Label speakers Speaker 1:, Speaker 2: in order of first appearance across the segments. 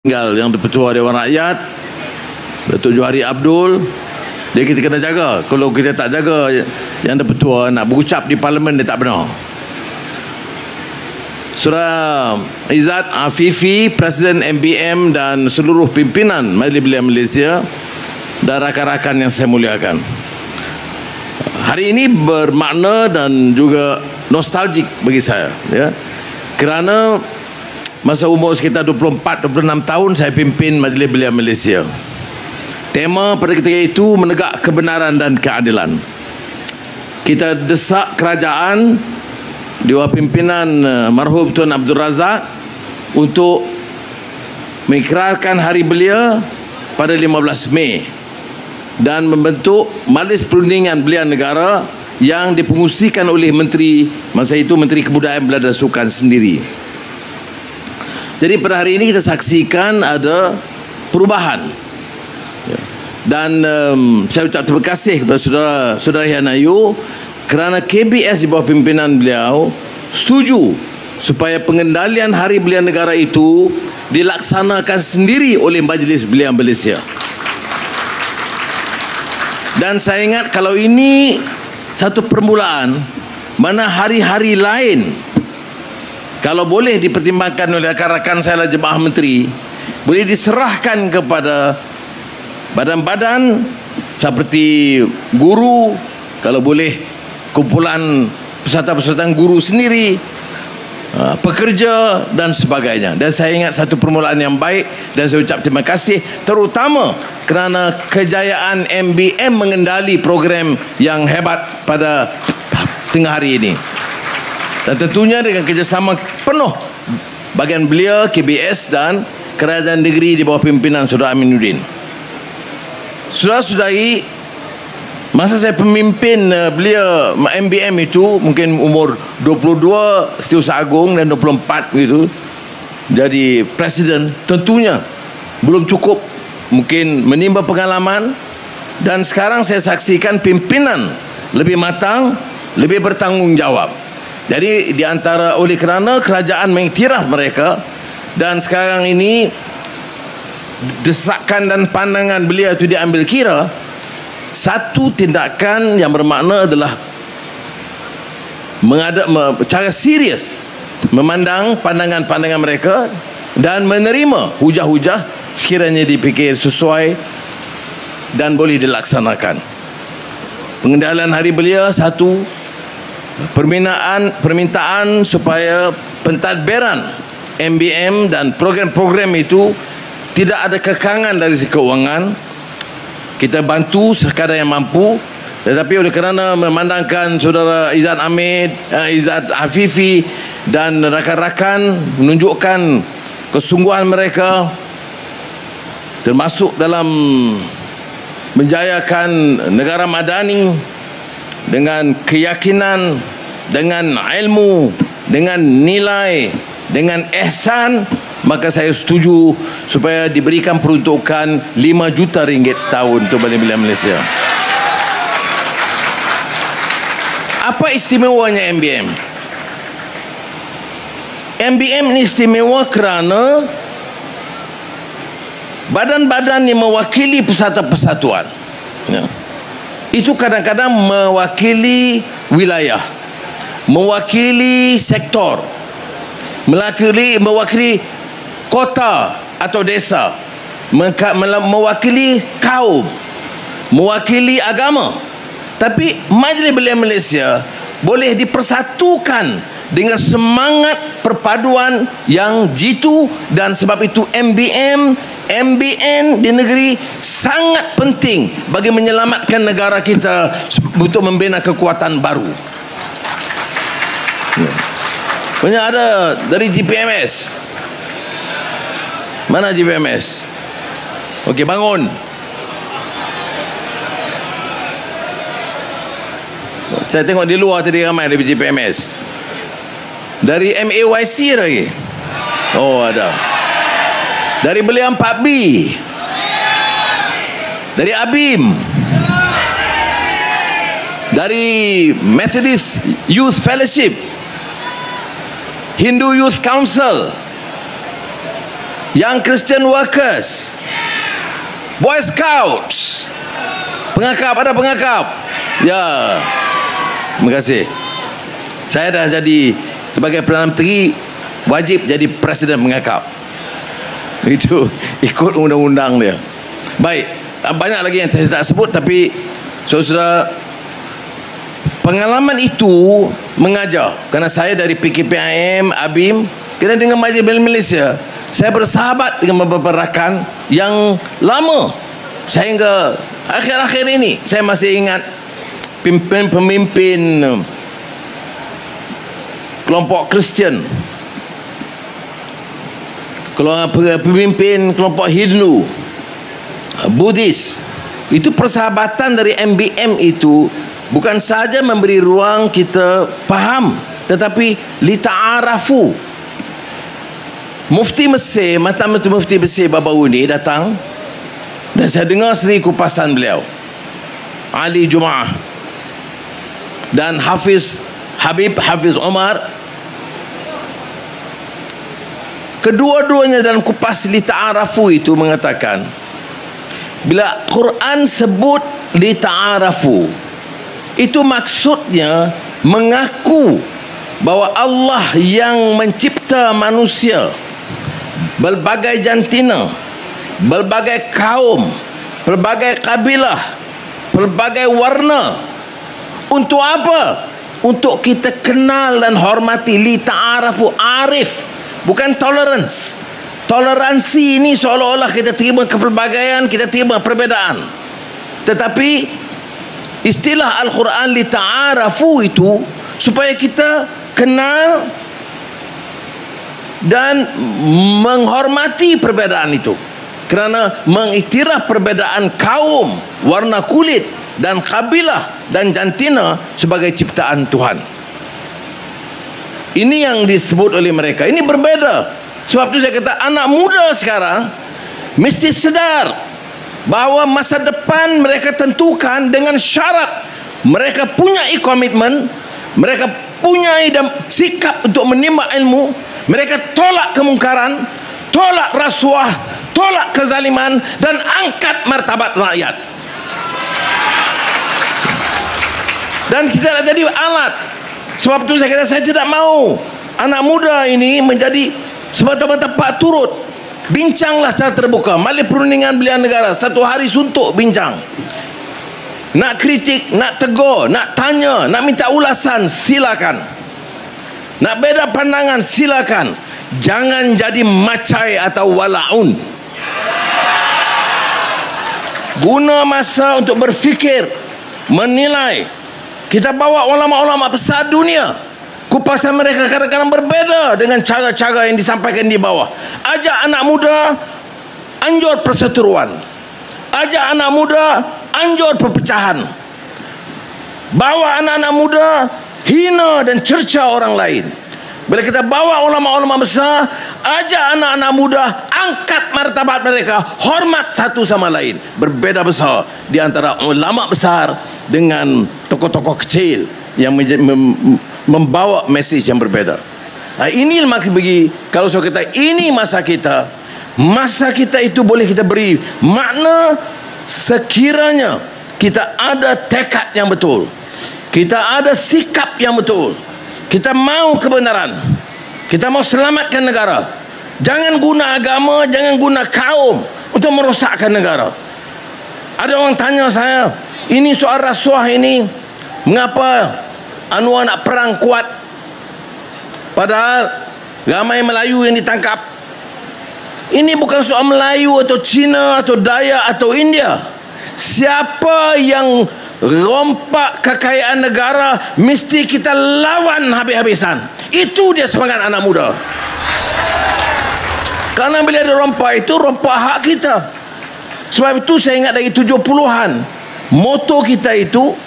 Speaker 1: tinggal yang Ketua Dewan Rakyat Datuk Johari Abdul. Dia kita kena jaga. Kalau kita tak jaga yang Ketua nak berucap di parlimen, dia tak benar. Saudara Izzat Afifi, Presiden MBM dan seluruh pimpinan Majlis Belia Malaysia dan rakan-rakan yang saya muliakan, hari ini bermakna dan juga nostalgik bagi saya, ya, kerana masa umur sekitar 24-26 tahun saya pimpin Majlis Belia Malaysia. Tema pada ketika itu menegak kebenaran dan keadilan. Kita desak kerajaan di bawah pimpinan marhum Tuan Abdul Razak untuk mengikrarkan Hari Belia pada 15 Mei dan membentuk Majlis Perundingan Belia Negara yang dipengusikan oleh Menteri masa itu, Menteri Kebudayaan Belia dan Sukan sendiri. Jadi pada hari ini kita saksikan ada perubahan, dan saya ucap terima kasih kepada saudara Yan Ayu kerana KBS di bawah pimpinan beliau setuju supaya pengendalian Hari Belia Negara itu dilaksanakan sendiri oleh Majlis Belia Malaysia. Dan saya ingat kalau ini satu permulaan, mana hari-hari lain kalau boleh dipertimbangkan oleh rakan-rakan saya jemaah menteri, boleh diserahkan kepada badan-badan seperti guru, kalau boleh kumpulan peserta-peserta guru sendiri, pekerja dan sebagainya. Dan saya ingat satu permulaan yang baik dan saya ucap terima kasih terutama kerana kejayaan MBM mengendali program yang hebat pada tengah hari ini. Dan tentunya dengan kerjasama penuh bahagian belia, KBS dan Kerajaan Negeri di bawah pimpinan Saudara Aminuddin. Saudara-saudari, masa saya pemimpin belia MBM itu mungkin umur 22 Setiausaha Agung dan 24 gitu jadi presiden, tentunya belum cukup, mungkin menimba pengalaman, dan sekarang saya saksikan pimpinan lebih matang, lebih bertanggungjawab. Jadi di antara oleh kerana kerajaan mengiktiraf mereka, dan sekarang ini desakan dan pandangan beliau itu diambil kira, satu tindakan yang bermakna adalah cara serius memandang pandangan-pandangan mereka dan menerima hujah-hujah sekiranya dipikir sesuai dan boleh dilaksanakan. Pengendalian Hari Belia, satu, permintaan supaya pentadbiran MBM dan program-program itu tidak ada kekangan dari segi keuangan. Kita bantu sekadar yang mampu, tetapi oleh kerana memandangkan saudara Izzat Izzat Afifi dan rakan-rakan menunjukkan kesungguhan mereka termasuk dalam menjayakan negara madani dengan keyakinan, dengan ilmu, dengan nilai, dengan ihsan, maka saya setuju supaya diberikan peruntukan 5 juta ringgit setahun untuk Majlis Belia Malaysia. Apa istimewanya MBM? MBM ini istimewa kerana badan-badan yang mewakili persatuan, ya, itu kadang-kadang mewakili wilayah, mewakili sektor, mewakili kota atau desa, mewakili kaum, mewakili agama. Tapi Majlis Belia Malaysia boleh dipersatukan dengan semangat perpaduan yang jitu, dan sebab itu MBN di negeri sangat penting bagi menyelamatkan negara kita untuk membina kekuatan baru. Banyak ada dari GPMS. Mana GPMS? Okey, bangun. Saya tengok di luar tadi ramai dari GPMS. Dari MAYC lagi. Oh, ada. Dari Belia 4B. Dari ABIM. Dari Methodist Youth Fellowship. Hindu Youth Council. Young Christian Workers, Boy Scouts, pengakap, ada pengakap? Ya, terima kasih. Saya dah jadi sebagai Perdana Menteri, wajib jadi Presiden pengakap. Itu ikut undang-undang dia. Baik, banyak lagi yang saya tak sebut, tapi saudara, pengalaman itu mengajar. Kerana saya dari PKPIM, ABIM, kena dengan Majlis Malaysia, saya bersahabat dengan beberapa rakan yang lama. Sehingga akhir-akhir ini saya masih ingat pemimpin kelompok Kristian, pemimpin kelompok Hindu, Buddhis. Itu persahabatan dari MBM itu bukan saja memberi ruang kita faham, tetapi lita'arafu. Mufti Mesir, Mufti Mesir baru-baru ni datang, dan saya dengar sendiri kupasan beliau, Ali Jumaah, dan Hafiz Umar. Kedua-duanya dalam kupas lita'arafu itu mengatakan, bila Quran sebut lita'arafu, itu maksudnya mengaku bahawa Allah yang mencipta manusia, berbagai jantina, berbagai kaum, berbagai kabilah, berbagai warna. Untuk apa? Untuk kita kenal dan hormati. Li ta'arafu, arif, bukan tolerance. Toleransi ini seolah-olah kita terima kepelbagaian, kita terima perbezaan. Tetapi istilah Al-Quran li ta'arafu itu supaya kita kenal dan menghormati perbezaan itu. Kerana mengiktiraf perbezaan kaum, warna kulit dan kabilah dan jantina sebagai ciptaan Tuhan. Ini yang disebut oleh mereka. Ini berbeza. Sebab itu saya kata anak muda sekarang mesti sedar bahawa masa depan mereka tentukan dengan syarat mereka punya komitmen, mereka punya sikap untuk menimba ilmu, mereka tolak kemungkaran, tolak rasuah, tolak kezaliman, dan angkat martabat rakyat. Dan kita nak jadi alat. Sebab itu saya kata saya tidak mau anak muda ini menjadi semata-mata pak turut. Bincanglah secara terbuka. Majlis Perundingan Belian Negara satu hari suntuk bincang. Nak kritik, nak tegur, nak tanya, nak minta ulasan, silakan. Nak beda pandangan, silakan. Jangan jadi macai atau walaun. Guna masa untuk berfikir, menilai. Kita bawa ulama-ulama besar dunia, kupasan mereka kadang-kadang berbeza dengan cara-cara yang disampaikan di bawah. Ajak anak muda, anjur perseteruan. Ajak anak muda, anjur perpecahan. Bawa anak-anak muda, hina dan cerca orang lain. Bila kita bawa ulama-ulama besar, ajak anak-anak muda, angkat martabat mereka, hormat satu sama lain. Berbeza besar di antara ulama besar dengan tokoh-tokoh kecil yang membawa mesej yang berbeza. Nah, ini maksud bagi, kalau saya kata ini masa kita itu boleh kita beri makna sekiranya kita ada tekad yang betul, kita ada sikap yang betul, kita mau kebenaran, kita mau selamatkan negara. Jangan guna agama, jangan guna kaum untuk merosakkan negara. Ada orang tanya saya, ini soal rasuah ini, mengapa Anwar nak perang kuat padahal ramai Melayu yang ditangkap? Ini bukan soal Melayu atau Cina atau Dayak atau India. Siapa yang rompak kekayaan negara mesti kita lawan habis-habisan. Itu dia semangat anak muda. Karena bila ada rompak itu, rompak hak kita. Sebab itu saya ingat dari 70-an, moto kita itu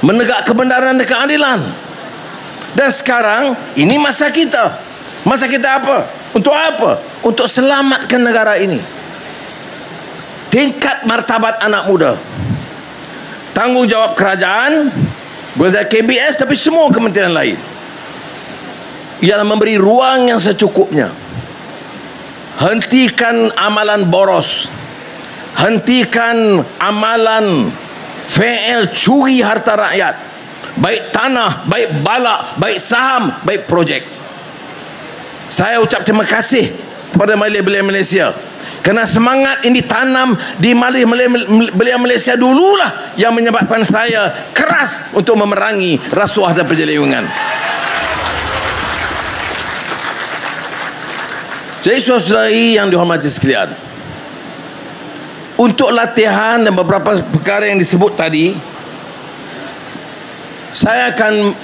Speaker 1: menegak kebenaran dan keadilan. Dan sekarang ini masa kita. Masa kita apa? Untuk apa? Untuk selamatkan negara ini. Tingkat martabat anak muda, tanggungjawab kerajaan, bukan KBS tapi semua kementerian lain, ialah memberi ruang yang secukupnya. hentikan amalan boros, hentikan amalan fail curi harta rakyat, baik tanah, baik balak, baik saham, baik projek. Saya ucap terima kasih kepada Majlis Belia Malaysia kerana semangat ini tanam di Majlis Belia Malaysia dululah yang menyebabkan saya keras untuk memerangi rasuah dan penyelewengan. Jadi saudari yang dihormati sekalian, untuk latihan dan beberapa perkara yang disebut tadi, saya akan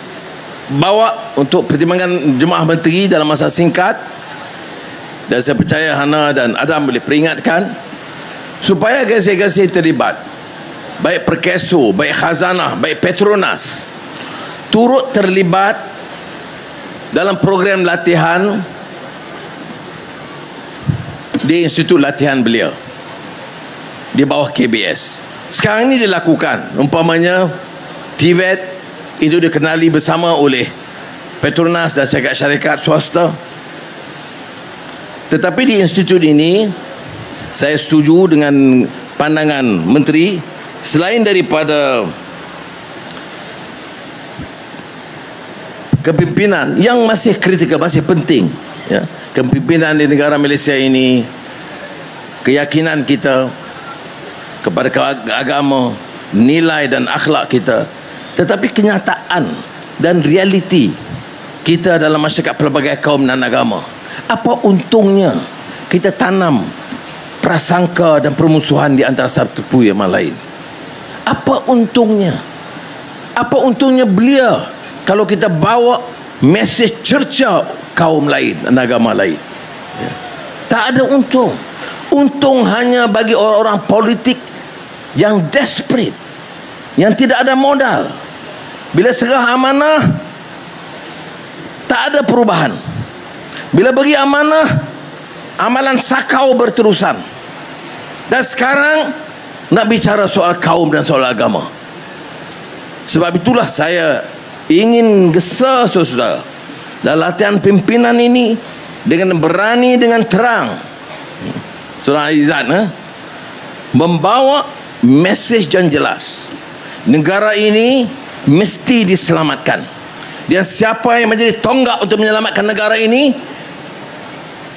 Speaker 1: bawa untuk pertimbangan Jemaah Menteri dalam masa singkat, dan saya percaya Hana dan Adam boleh peringatkan supaya gazi-gazi terlibat, baik Perkeso, baik Khazanah, baik Petronas, turut terlibat dalam program latihan di Institut Latihan Belia di bawah KBS. Sekarang ini dilakukan, umpamanya TVET itu dikenali bersama oleh Petronas dan syarikat-syarikat swasta. Tetapi di institut ini saya setuju dengan pandangan menteri, selain daripada kepimpinan yang masih kritikal, masih penting, ya, kepimpinan di negara Malaysia ini, keyakinan kita kepada agama, nilai dan akhlak kita, tetapi kenyataan dan realiti kita dalam masyarakat pelbagai kaum dan agama. Apa untungnya kita tanam prasangka dan permusuhan di antara satu sama lain? Apa untungnya? Apa untungnya belia kalau kita bawa mesej cerca kaum lain dan agama lain? Ya. Tak ada untung. Untung hanya bagi orang-orang politik yang desperate, yang tidak ada modal. Bila serah amanah, tak ada perubahan. Bila bagi amanah, amalan sakau berterusan. Dan sekarang nak bicara soal kaum dan soal agama. Sebab itulah saya ingin gesa saudara, dalam latihan pimpinan ini dengan berani, dengan terang, Saudara Izzat, membawa mesej yang jelas. Negara ini mesti diselamatkan. Dan siapa yang menjadi tonggak untuk menyelamatkan negara ini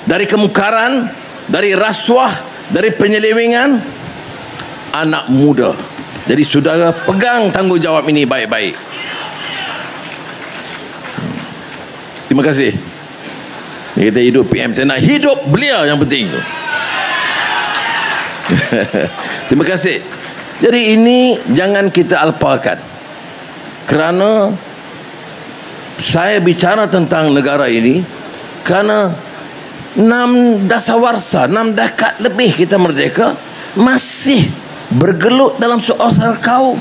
Speaker 1: dari kemukaran, dari rasuah, dari penyelewengan? Anak muda. Jadi saudara pegang tanggungjawab ini baik-baik. Terima kasih. Kita hidup PM, saya nak hidup belia yang penting tu. Terima kasih. Jadi ini jangan kita alpakan, kerana saya bicara tentang negara ini kerana 6 dasawarsa, 6 dekad lebih kita merdeka, masih bergelut dalam soal kaum,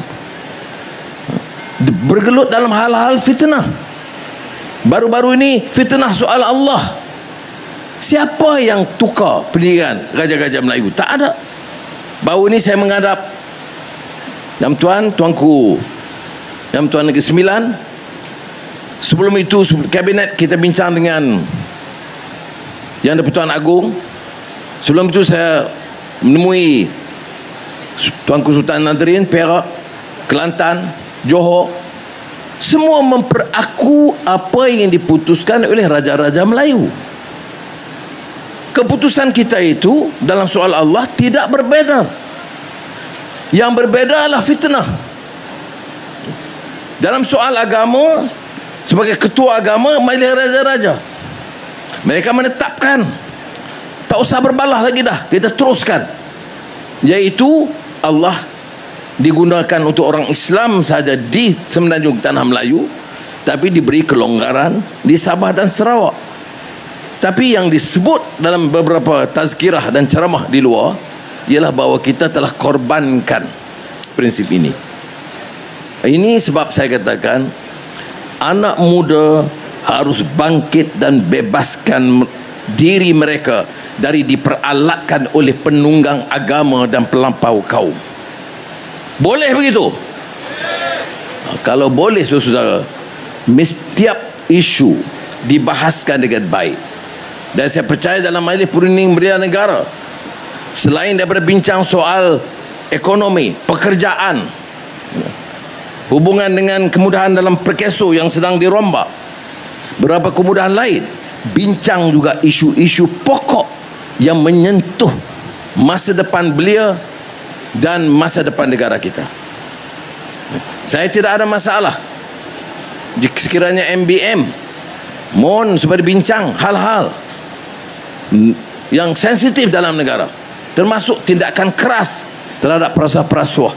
Speaker 1: bergelut dalam hal-hal fitnah. Baru-baru ini fitnah soal Allah. Siapa yang tukar pendirian Raja-Raja Melayu? Tak ada. Baru ini saya menghadap Yang Tuan, Tuanku Yang Tuan Negeri Sembilan. Sebelum itu kabinet kita bincang dengan Yang di-Pertuan Agong. Sebelum itu saya menemui Tuanku Sultan Nadrin, Perak, Kelantan, Johor. Semua memperaku apa yang diputuskan oleh Raja-Raja Melayu. Keputusan kita itu dalam soal Allah tidak berbeza. Yang berbeza adalah fitnah. Dalam soal agama, sebagai ketua agama Majlis Raja-Raja, mereka menetapkan tak usah berbalah lagi dah, kita teruskan, iaitu Allah digunakan untuk orang Islam saja di Semenanjung Tanah Melayu, tapi diberi kelonggaran di Sabah dan Sarawak. Tapi yang disebut dalam beberapa tazkirah dan ceramah di luar ialah bahawa kita telah korbankan prinsip ini. Ini sebab saya katakan anak muda harus bangkit dan bebaskan diri mereka dari diperalatkan oleh penunggang agama dan pelampau kaum. Boleh begitu? Kalau boleh saudara, setiap isu dibahaskan dengan baik. Dan saya percaya dalam Majlis Perunding Belia Negara, selain daripada bincang soal ekonomi, pekerjaan, hubungan dengan kemudahan dalam perkeso yang sedang dirombak, beberapa kemudahan lain, bincang juga isu-isu pokok yang menyentuh masa depan belia dan masa depan negara kita. Saya tidak ada masalah jika sekiranya MBM mohon supaya bincang hal-hal yang sensitif dalam negara, termasuk tindakan keras terhadap perasuah-perasuah.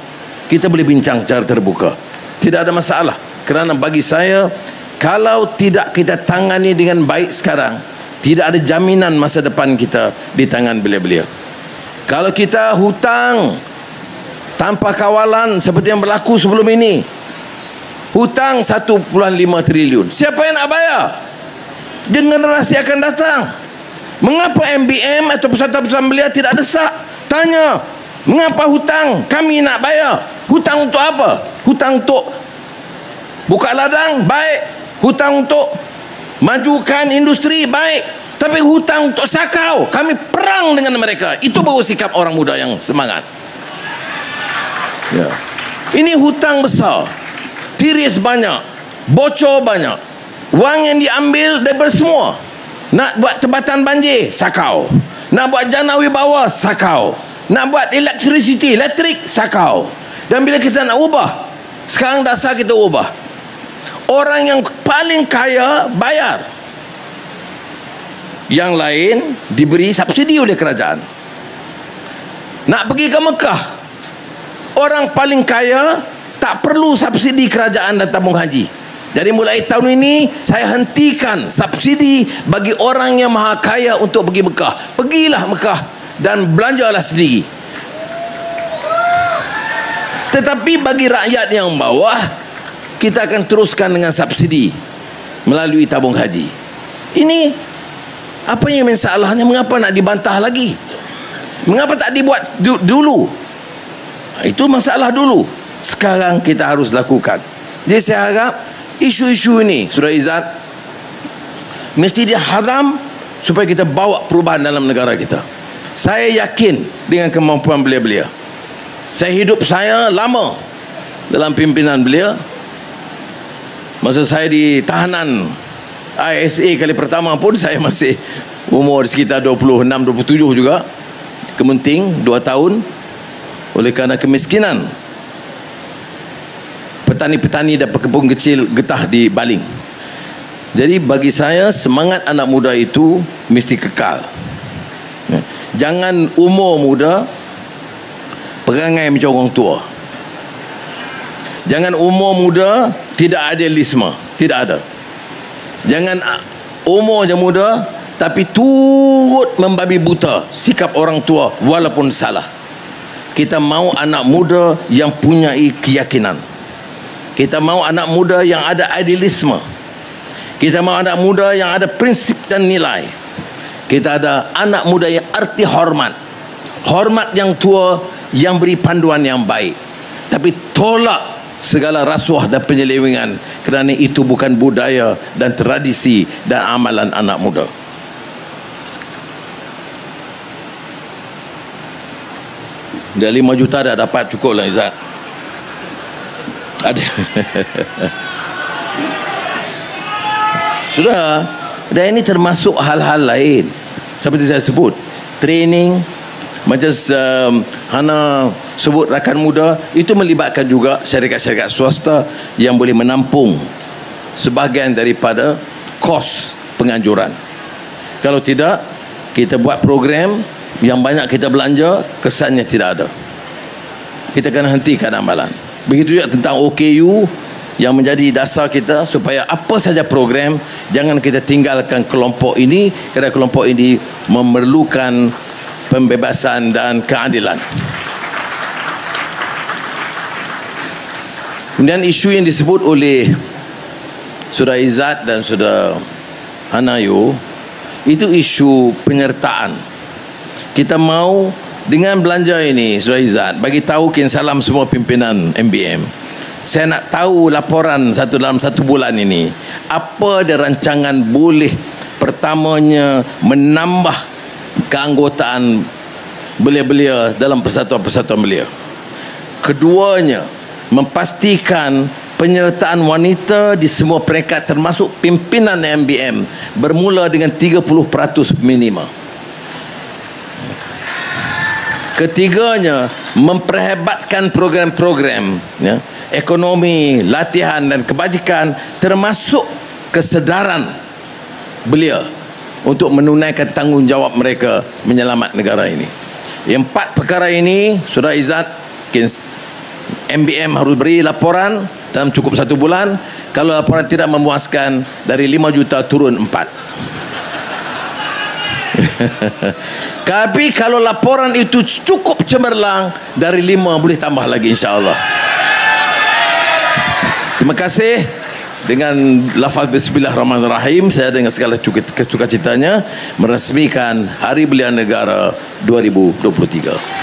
Speaker 1: Kita boleh bincang secara terbuka, tidak ada masalah. Kerana bagi saya, kalau tidak kita tangani dengan baik sekarang, tidak ada jaminan masa depan kita di tangan belia-belia. Kalau kita hutang tanpa kawalan seperti yang berlaku sebelum ini, hutang 1.5 triliun, siapa yang nak bayar? Generasi akan datang. Mengapa MBM atau Persatuan Belia tidak desak? Tanya, mengapa hutang kami nak bayar? Hutang untuk apa? Hutang untuk buka ladang? Baik. Hutang untuk majukan industri? Baik. Tapi hutang untuk sakau, kami perang dengan mereka. Itu baru sikap orang muda yang semangat. Ya. Ini hutang besar, tiris banyak, bocor banyak, wang yang diambil daripada semua. Nak buat tempatan banjir, sakau. Nak buat jana wibawa, sakau. Nak buat elektrik, sakau. Dan bila kita nak ubah, sekarang dasar kita ubah, orang yang paling kaya bayar, yang lain diberi subsidi oleh kerajaan. Nak pergi ke Mekah, orang paling kaya tak perlu subsidi kerajaan dan tabung haji. Jadi mulai tahun ini saya hentikan subsidi bagi orang yang maha kaya untuk pergi Mekah. Pergilah Mekah dan belanjalah sendiri. Tetapi bagi rakyat yang bawah, kita akan teruskan dengan subsidi melalui tabung haji. Ini apa yang masalahnya? Mengapa nak dibantah lagi? Mengapa tak dibuat dulu? Itu masalah dulu. Sekarang kita harus lakukan. Jadi saya harap isu-isu ini, Saudara Izzat, mesti dihadam supaya kita bawa perubahan dalam negara kita. Saya yakin dengan kemampuan belia-belia. Saya hidup saya lama dalam pimpinan belia. Masa saya di tahanan ISA kali pertama pun saya masih umur sekitar 26-27 juga. Kementing 2 tahun. Oleh kerana kemiskinan, petani-petani dan pekebun kecil getah dibaling. Jadi bagi saya, semangat anak muda itu mesti kekal. Jangan umur muda perangai macam orang tua. Jangan umur muda tidak idealisme, tidak ada. Jangan umurnya muda tapi turut membabi buta sikap orang tua walaupun salah. Kita mau anak muda yang punya keyakinan. Kita mau anak muda yang ada idealisme. Kita mau anak muda yang ada prinsip dan nilai. Kita ada anak muda yang arti hormat. Hormat yang tua, yang beri panduan yang baik. Tapi tolak segala rasuah dan penyelewengan, kerana itu bukan budaya dan tradisi dan amalan anak muda. Dah 5 juta dah dapat, cukup lah Izzat. Ada. Sudah. Dan ini termasuk hal-hal lain seperti saya sebut, training macam Hana sebut rakan muda, itu melibatkan juga syarikat-syarikat swasta yang boleh menampung sebahagian daripada kos penganjuran. Kalau tidak, kita buat program yang banyak kita belanja, kesannya tidak ada. Kita kena hentikan amalan. Begitu juga tentang OKU yang menjadi dasar kita, supaya apa saja program, jangan kita tinggalkan kelompok ini, kerana kelompok ini memerlukan pembebasan dan keadilan. Kemudian isu yang disebut oleh Saudara Izzat dan Saudara Hanayo, itu isu penyertaan. Kita mau dengan belanja ini, Saudara Izzat, bagi tahu kian salam semua pimpinan MBM. Saya nak tahu laporan dalam 1 bulan ini, apa ada rancangan boleh Pertamanya, menambah keanggotaan belia-belia dalam persatuan-persatuan belia. Keduanya, memastikan penyertaan wanita di semua peringkat termasuk pimpinan MBM bermula dengan 30% minima. Ketiganya, memperhebatkan program-program ekonomi, latihan dan kebajikan termasuk kesedaran belia untuk menunaikan tanggungjawab mereka menyelamat negara ini. Yang 4 perkara ini, Saudara Izzat, MBM harus beri laporan dalam cukup 1 bulan. Kalau laporan tidak memuaskan, dari 5 juta turun 4. Tapi kalau laporan itu cukup cemerlang, dari 5 boleh tambah lagi, insya-Allah. Terima kasih. Dengan lafaz Bismillahirrahmanirrahim, saya dengan segala sukacitanya meresmikan Hari Belia Negara 2023.